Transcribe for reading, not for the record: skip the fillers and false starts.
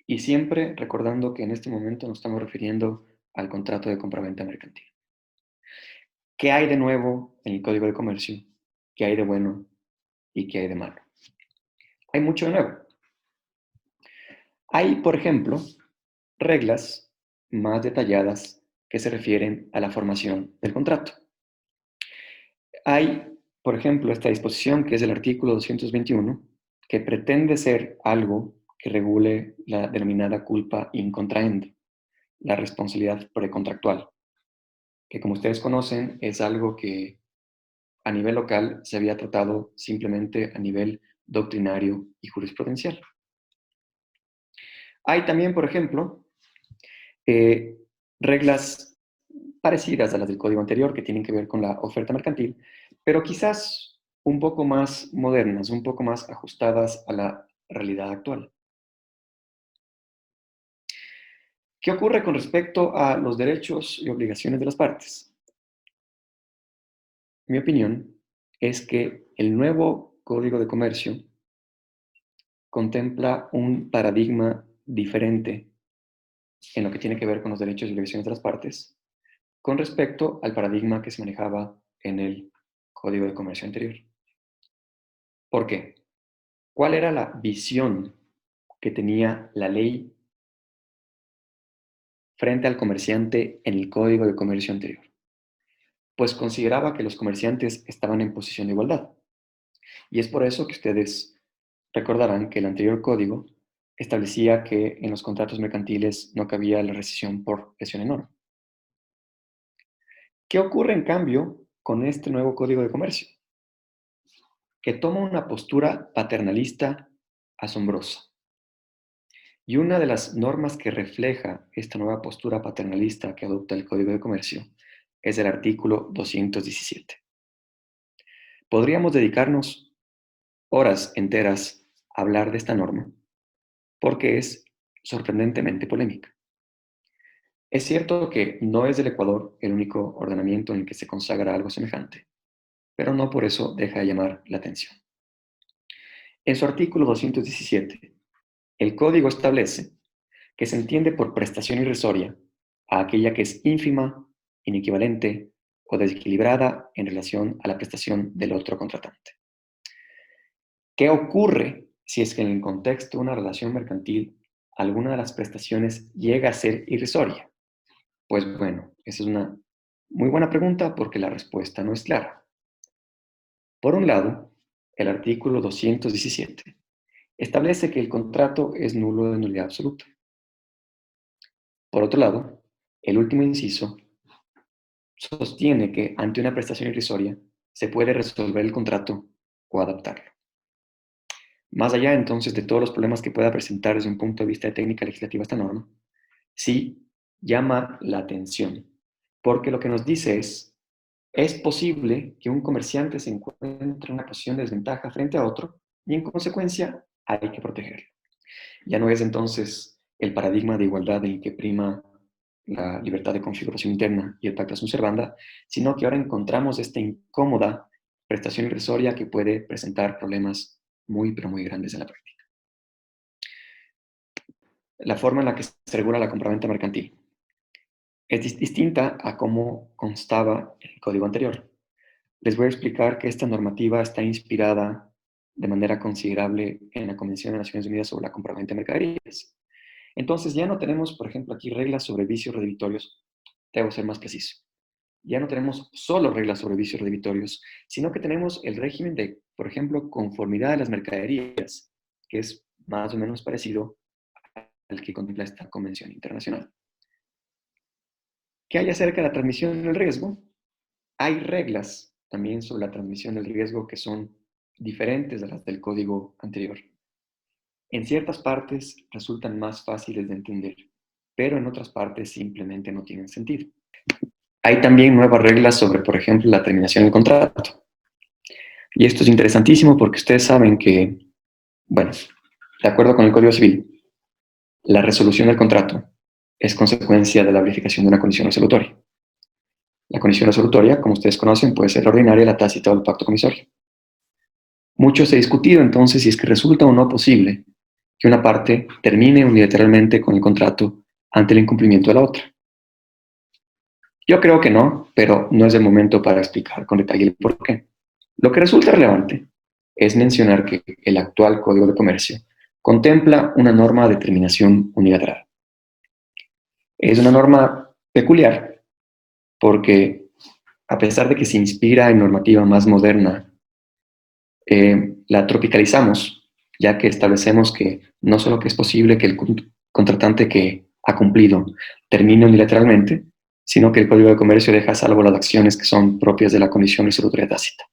Y siempre recordando que en este momento nos estamos refiriendo al contrato de compraventa mercantil. ¿Qué hay de nuevo en el Código de Comercio? ¿Qué hay de bueno y qué hay de malo? Hay mucho de nuevo. Hay, por ejemplo, reglas más detalladas que se refieren a la formación del contrato. Hay, por ejemplo, esta disposición que es el artículo 221, que pretende ser algo que regule la denominada culpa in contraendo, la responsabilidad precontractual, que como ustedes conocen es algo que a nivel local se había tratado simplemente a nivel doctrinario y jurisprudencial. Hay también, por ejemplo, eh, reglas parecidas a las del código anterior que tienen que ver con la oferta mercantil, pero quizás un poco más modernas, un poco más ajustadas a la realidad actual. ¿Qué ocurre con respecto a los derechos y obligaciones de las partes? Mi opinión es que el nuevo Código de Comercio contempla un paradigma diferente en lo que tiene que ver con los derechos y obligaciones de las partes con respecto al paradigma que se manejaba en el Código de Comercio anterior. ¿Por qué? ¿Cuál era la visión que tenía la ley frente al comerciante en el Código de Comercio anterior? Pues consideraba que los comerciantes estaban en posición de igualdad. Y es por eso que ustedes recordarán que el anterior código establecía que en los contratos mercantiles no cabía la rescisión por lesión en oro. ¿Qué ocurre en cambio con este nuevo Código de Comercio? Que toma una postura paternalista asombrosa. Y una de las normas que refleja esta nueva postura paternalista que adopta el Código de Comercio es el artículo 217. Podríamos dedicarnos horas enteras a hablar de esta norma porque es sorprendentemente polémica. Es cierto que no es del Ecuador el único ordenamiento en el que se consagra algo semejante, pero no por eso deja de llamar la atención. En su artículo 217, el Código establece que se entiende por prestación irrisoria a aquella que es ínfima, inequivalente o desequilibrada en relación a la prestación del otro contratante. ¿Qué ocurre si es que en el contexto de una relación mercantil alguna de las prestaciones llega a ser irrisoria? Pues bueno, esa es una muy buena pregunta porque la respuesta no es clara. Por un lado, el artículo 217 establece que el contrato es nulo de nulidad absoluta. Por otro lado, el último inciso sostiene que ante una prestación irrisoria se puede resolver el contrato o adaptarlo. Más allá entonces de todos los problemas que pueda presentar desde un punto de vista de técnica legislativa esta norma, sí llama la atención, porque lo que nos dice es posible que un comerciante se encuentre en una posición de desventaja frente a otro y en consecuencia hay que protegerlo. Ya no es entonces el paradigma de igualdad en el que prima la libertad de configuración interna y el pacta sunt servanda, sino que ahora encontramos esta incómoda prestación irrisoria que puede presentar problemas muy, pero muy grandes en la práctica. La forma en la que se regula la compraventa mercantil es distinta a cómo constaba en el código anterior. Les voy a explicar que esta normativa está inspirada de manera considerable en la Convención de Naciones Unidas sobre la compraventa de mercaderías. Entonces ya no tenemos, por ejemplo, aquí reglas sobre vicios redditorios. Debo ser más preciso. Ya no tenemos solo reglas sobre vicios redditorios, sino que tenemos el régimen de, por ejemplo, conformidad de las mercaderías, que es más o menos parecido al que contempla esta convención internacional. ¿Qué hay acerca de la transmisión del riesgo? Hay reglas también sobre la transmisión del riesgo que son diferentes de las del código anterior. En ciertas partes resultan más fáciles de entender, pero en otras partes simplemente no tienen sentido. Hay también nuevas reglas sobre, por ejemplo, la terminación del contrato. Y esto es interesantísimo porque ustedes saben que, bueno, de acuerdo con el Código Civil, la resolución del contrato es consecuencia de la verificación de una condición resolutoria. La condición resolutoria, como ustedes conocen, puede ser la ordinaria, la tácita o el pacto comisorio. Mucho se ha discutido entonces si es que resulta o no posible que una parte termine unilateralmente con el contrato ante el incumplimiento de la otra. Yo creo que no, pero no es el momento para explicar con detalle el por qué. Lo que resulta relevante es mencionar que el actual Código de Comercio contempla una norma de terminación unilateral. Es una norma peculiar porque, a pesar de que se inspira en normativa más moderna, la tropicalizamos, ya que establecemos que no solo que es posible que el contratante que ha cumplido termine unilateralmente, sino que el Código de Comercio deja a salvo las acciones que son propias de la condición resolutoria tácita.